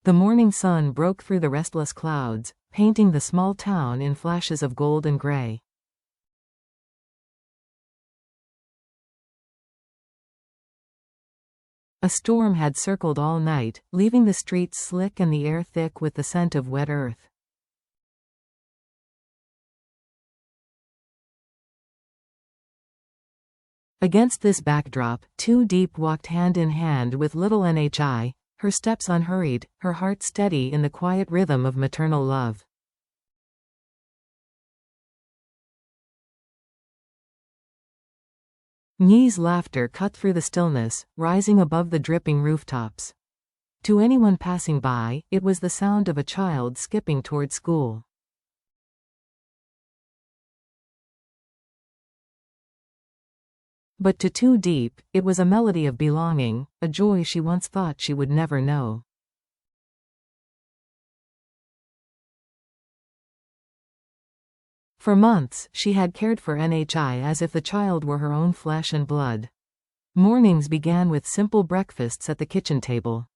The morning sun broke through the restless clouds, painting the small town in flashes of gold and gray. A storm had circled all night, leaving the streets slick and the air thick with the scent of wet earth. Against this backdrop, Two Deep walked hand in hand with little Nhi, her steps unhurried, her heart steady in the quiet rhythm of maternal love. Nhi's laughter cut through the stillness, rising above the dripping rooftops. To anyone passing by, it was the sound of a child skipping toward school. But to Two Deep, it was a melody of belonging, a joy she once thought she would never know. For months, she had cared for Nhi as if the child were her own flesh and blood. Mornings began with simple breakfasts at the kitchen table.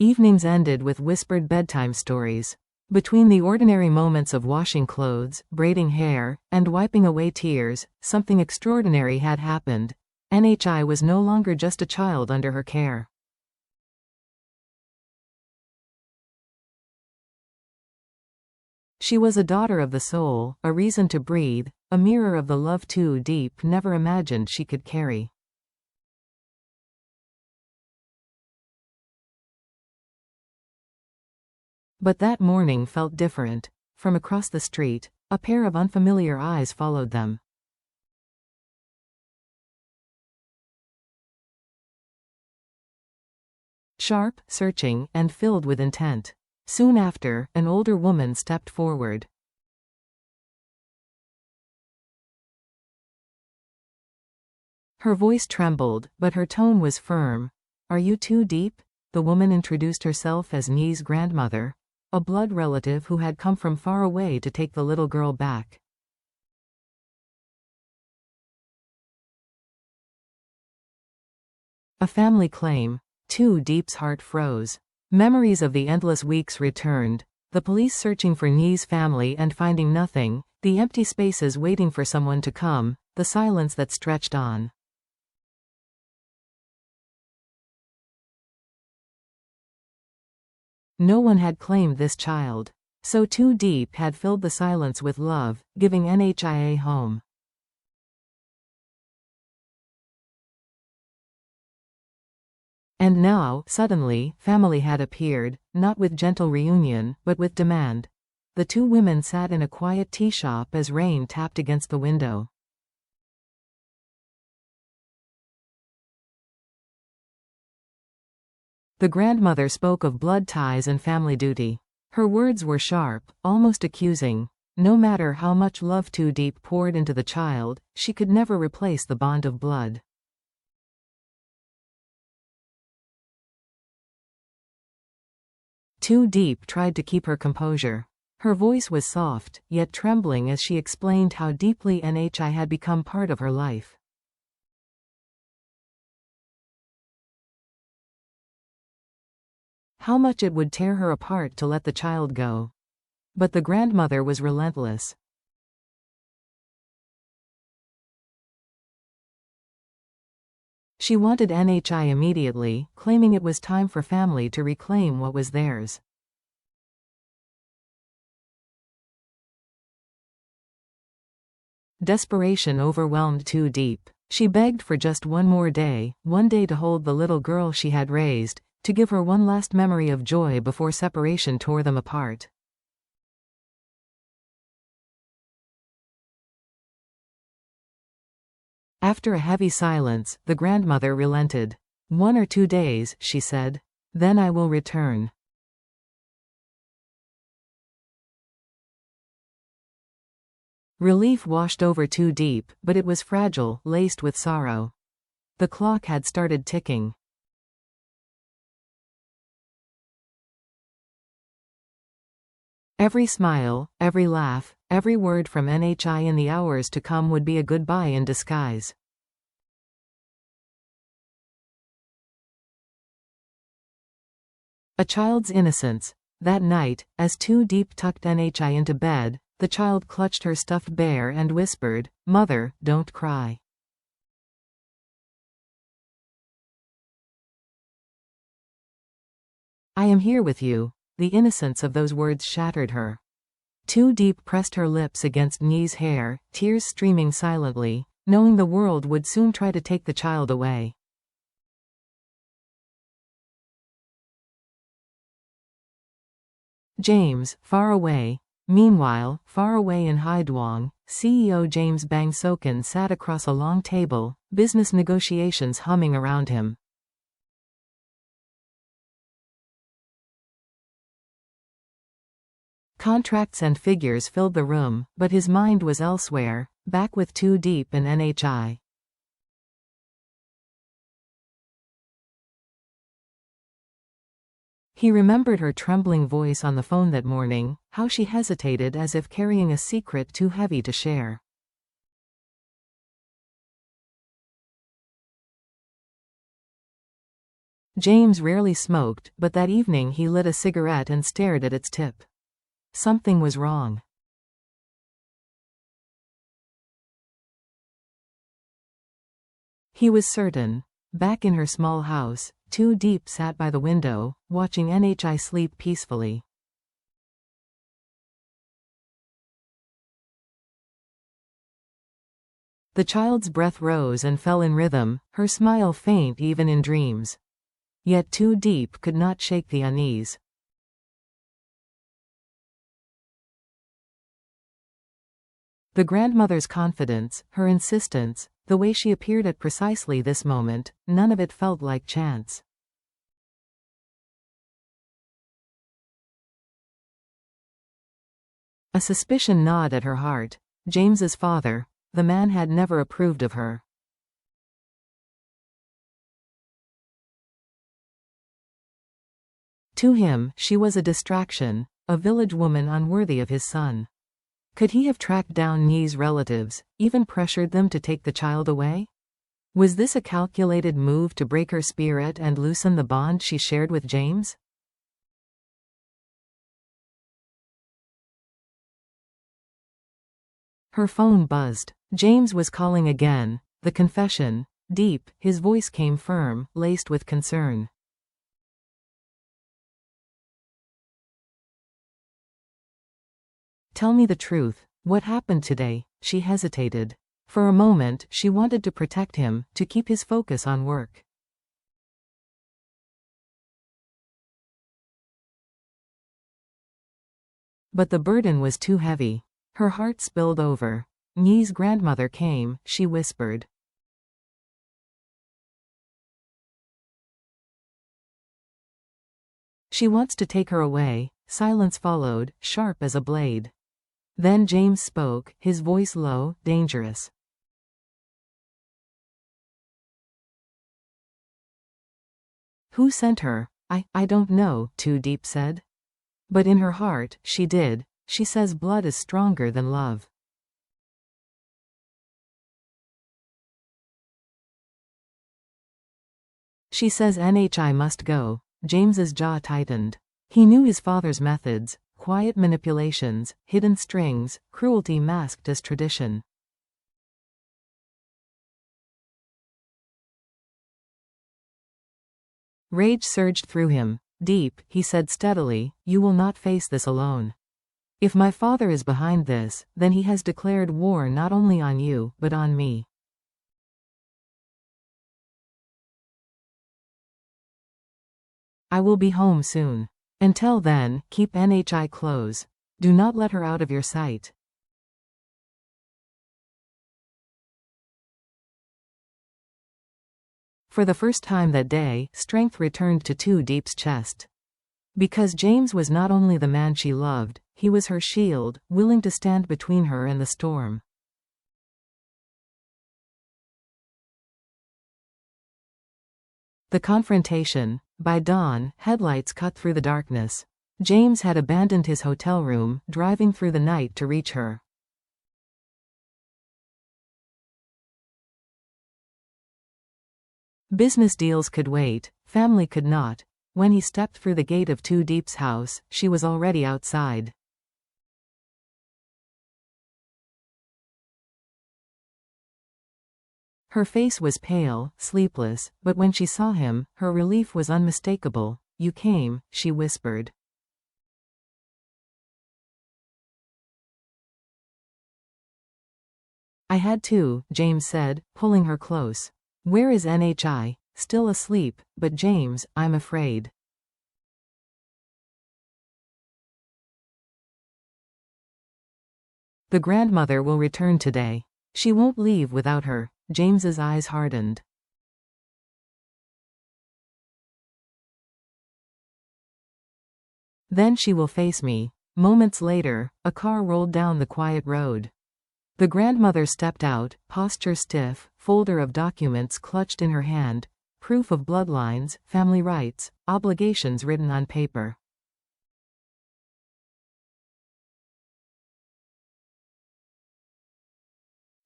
Evenings ended with whispered bedtime stories. Between the ordinary moments of washing clothes, braiding hair, and wiping away tears, something extraordinary had happened. Nhi was no longer just a child under her care. She was a daughter of the soul, a reason to breathe, a mirror of the love Two Deep never imagined she could carry. But that morning felt different. From across the street, a pair of unfamiliar eyes followed them. Sharp, searching, and filled with intent. Soon after, an older woman stepped forward. Her voice trembled, but her tone was firm. "Are you Two Deep?" The woman introduced herself as Nhi's grandmother, a blood relative who had come from far away to take the little girl back. A family claim. Two Deep's heart froze. Memories of the endless weeks returned, the police searching for Nhi's family and finding nothing, the empty spaces waiting for someone to come, the silence that stretched on. No one had claimed this child. So Two Deep had filled the silence with love, giving Nhi a home. And now, suddenly, family had appeared, not with gentle reunion, but with demand. The two women sat in a quiet tea shop as rain tapped against the window. The grandmother spoke of blood ties and family duty. Her words were sharp, almost accusing. No matter how much love Two Deep poured into the child, she could never replace the bond of blood. Two Deep tried to keep her composure. Her voice was soft, yet trembling as she explained how deeply Nhi had become part of her life. How much it would tear her apart to let the child go. But the grandmother was relentless. She wanted Nhi immediately, claiming it was time for family to reclaim what was theirs. Desperation overwhelmed Two Deep. She begged for just one more day, one day to hold the little girl she had raised, to give her one last memory of joy before separation tore them apart. After a heavy silence, the grandmother relented. 1 or 2 days, she said. Then I will return. Relief washed over Two Deep, but it was fragile, laced with sorrow. The clock had started ticking. Every smile, every laugh, every word from Nhi in the hours to come would be a goodbye in disguise. A child's innocence. That night, as Too Deep tucked NHI into bed, the child clutched her stuffed bear and whispered, "Mother, don't cry." "I am here with you." The innocence of those words shattered her. Too Deep pressed her lips against Nye's hair, tears streaming silently, knowing the world would soon try to take the child away. James, far away. Meanwhile, far away in Haiduong, CEO James Bang Sokan sat across a long table, business negotiations humming around him. Contracts and figures filled the room, but his mind was elsewhere, back with Too Deep and NHI. He remembered her trembling voice on the phone that morning, how she hesitated as if carrying a secret too heavy to share. James rarely smoked, but that evening he lit a cigarette and stared at its tip. Something was wrong. He was certain. Back in her small house, Too Deep sat by the window, watching NHI sleep peacefully. The child's breath rose and fell in rhythm, her smile faint even in dreams. Yet Too Deep could not shake the unease. The grandmother's confidence, her insistence, the way she appeared at precisely this moment, none of it felt like chance. A suspicion gnawed at her heart. James's father, the man had never approved of her. To him, she was a distraction, a village woman unworthy of his son. Could he have tracked down Nye's relatives, even pressured them to take the child away? Was this a calculated move to break her spirit and loosen the bond she shared with James? Her phone buzzed. James was calling again. The confession. Deep, his voice came firm, laced with concern. "Tell me the truth. What happened today?" She hesitated. For a moment, she wanted to protect him, to keep his focus on work. But the burden was too heavy. Her heart spilled over. Nye's grandmother came, she whispered. "She wants to take her away." Silence followed, sharp as a blade. Then James spoke, his voice low, dangerous. "Who sent her?" I don't know," Too Deep said. But in her heart, she did. She says blood is stronger than love. She says NHI must go. James's jaw tightened. He knew his father's methods, quiet manipulations, hidden strings, cruelty masked as tradition. Rage surged through him. "Deep," he said steadily, "you will not face this alone. If my father is behind this, then he has declared war not only on you, but on me. I will be home soon. Until then, keep NHI close. Do not let her out of your sight." For the first time that day, strength returned to Too Deep's chest. Because James was not only the man she loved, he was her shield, willing to stand between her and the storm. The confrontation. By dawn, headlights cut through the darkness. James had abandoned his hotel room, driving through the night to reach her. Business deals could wait, family could not. When he stepped through the gate of Two Deep's house, she was already outside. Her face was pale, sleepless, but when she saw him, her relief was unmistakable. "You came," she whispered. "I had to," James said, pulling her close. "Where is NHI? Still asleep, but James, I'm afraid." "The grandmother will return today. She won't leave without her." James's eyes hardened. "Then she will face me." Moments later, a car rolled down the quiet road. The grandmother stepped out, posture stiff, folder of documents clutched in her hand, proof of bloodlines, family rights, obligations written on paper.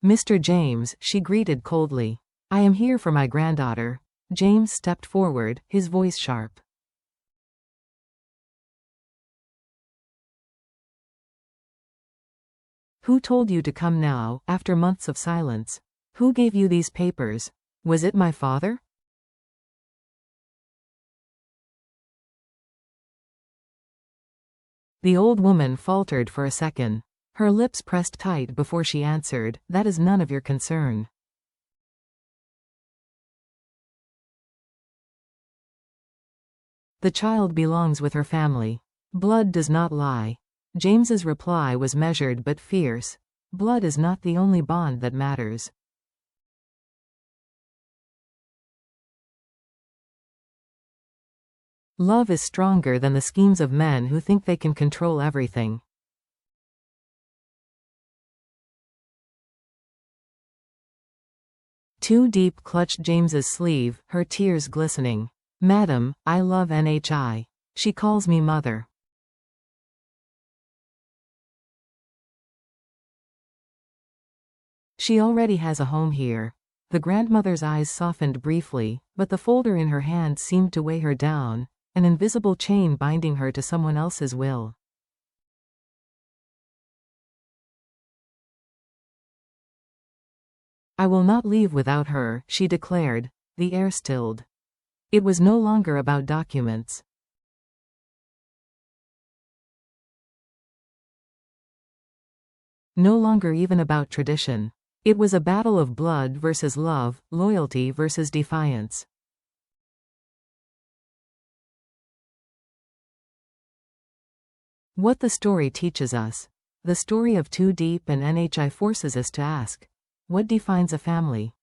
"Mr. James," she greeted coldly. "I am here for my granddaughter." James stepped forward, his voice sharp. "Who told you to come now, after months of silence? Who gave you these papers? Was it my father?" The old woman faltered for a second. Her lips pressed tight before she answered, "That is none of your concern." "The child belongs with her family. Blood does not lie." James's reply was measured but fierce. "Blood is not the only bond that matters." "Love is stronger than the schemes of men who think they can control everything." Two Deep clutched James's sleeve, her tears glistening. "Madam, I love NHI. She calls me mother." "She already has a home here." The grandmother's eyes softened briefly, but the folder in her hand seemed to weigh her down, an invisible chain binding her to someone else's will. "I will not leave without her," she declared. The air stilled. It was no longer about documents. No longer even about tradition. It was a battle of blood versus love, loyalty versus defiance. What the story teaches us. The story of Two Deep and NHI forces us to ask, what defines a family?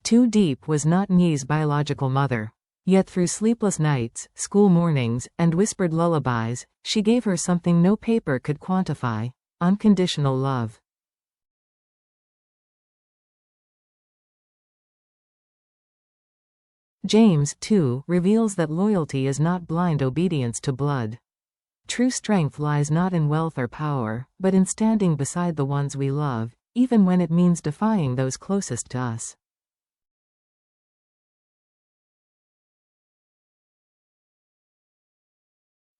Two Deep was not Nee's biological mother. Yet through sleepless nights, school mornings, and whispered lullabies, she gave her something no paper could quantify: unconditional love. James, too, reveals that loyalty is not blind obedience to blood. True strength lies not in wealth or power, but in standing beside the ones we love, even when it means defying those closest to us.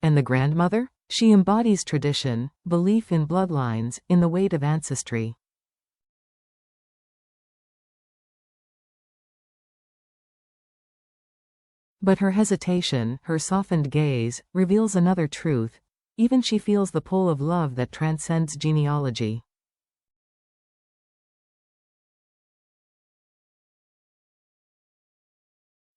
And the grandmother? She embodies tradition, belief in bloodlines, in the weight of ancestry. But her hesitation, her softened gaze, reveals another truth. Even she feels the pull of love that transcends genealogy.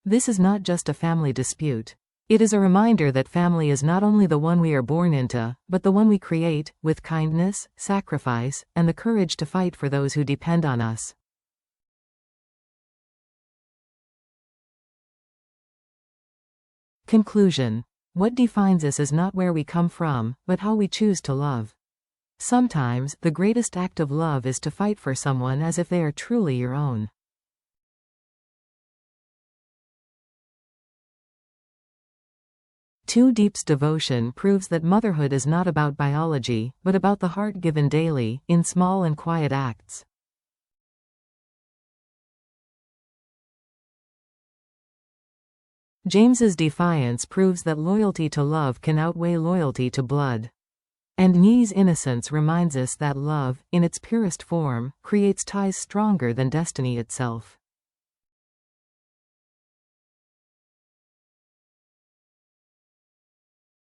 This is not just a family dispute. It is a reminder that family is not only the one we are born into, but the one we create, with kindness, sacrifice, and the courage to fight for those who depend on us. Conclusion. What defines us is not where we come from, but how we choose to love. Sometimes, the greatest act of love is to fight for someone as if they are truly your own. Two Deep's devotion proves that motherhood is not about biology, but about the heart given daily, in small and quiet acts. James's defiance proves that loyalty to love can outweigh loyalty to blood. And Nye's innocence reminds us that love, in its purest form, creates ties stronger than destiny itself.